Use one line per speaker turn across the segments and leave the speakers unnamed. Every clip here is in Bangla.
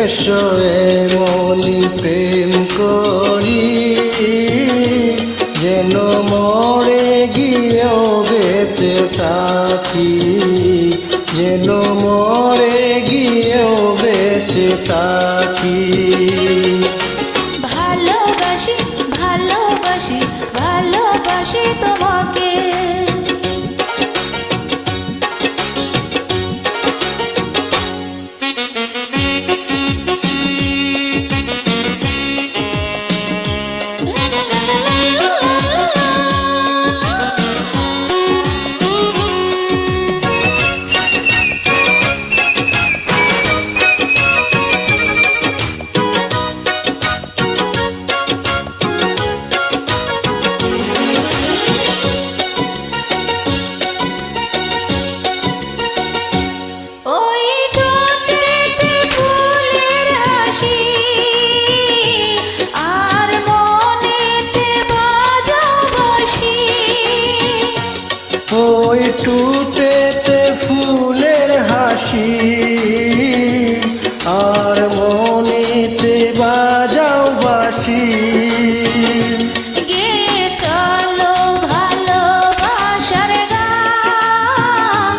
এসো এমনি প্রেম করি যেন মরে গিয়েও বেঁচে থাকি, যেন মরে গিয়েও বেঁচে থাকি।
ভালোবাসি ভালোবাসি ভালোবাসি তোমাকে,
ওই টুটেতে ফুলের হাসি আর মনেতে বাজাও বাঁশি।
গেয়ে চলো ভালোবাসার গান,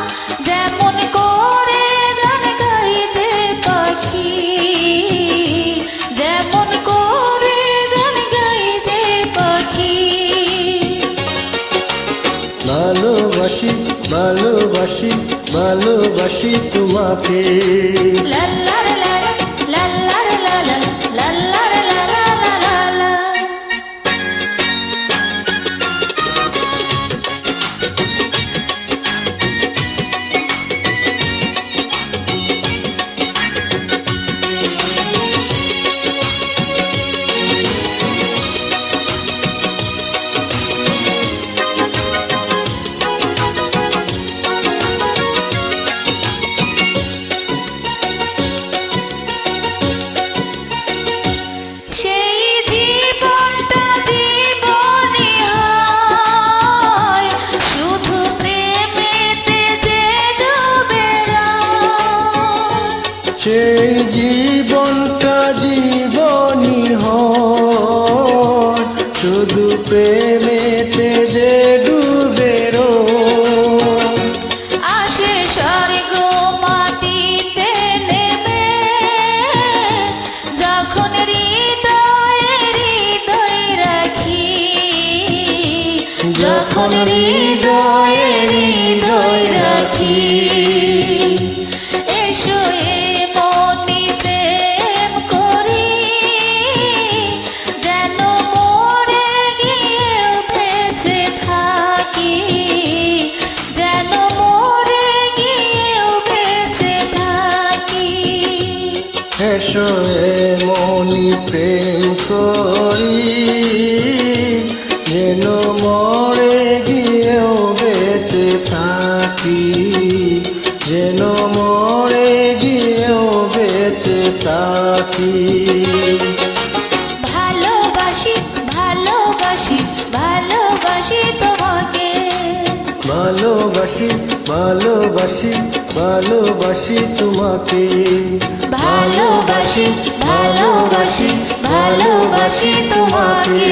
যেমন করে গান গাই যে পাখি, যেমন করে গান গাই যে পাখি।
ভালোবাসি ভালোবাসি ভালোবাসি তোমাকে,
লাল্লার লালা লাল্লার লালা লাল্লার লালা লালা।
সেই জীবনটা জীবনী হয় শুধু প্রেমেতে যে ডুবে রয়।
আসে স্বর্গ মাটিতে নেমে, যখন হৃদয়ে হৃদয় রাখি, যখন হৃদয়ে হৃদয় রাখি। এসো এমনি প্রেম করি যেন মরে গিয়েও বেঁচে থাকি, যেন মরে গিয়েও বেঁচে থাকি।
এসো এমনি প্রেম করি যেন মরে গিয়েও বেঁচে থাকি, যেন মরে গিয়েও বেঁচে থাকি।
ভালোবাসি ভালোবাসি ভালোবাসি তোমাকে,
ভালোবাসি ভালোবাসি ভালোবাসি তোমাকে,
ভালোবাসি ভালোবাসি ভালোবাসি তোমাকে।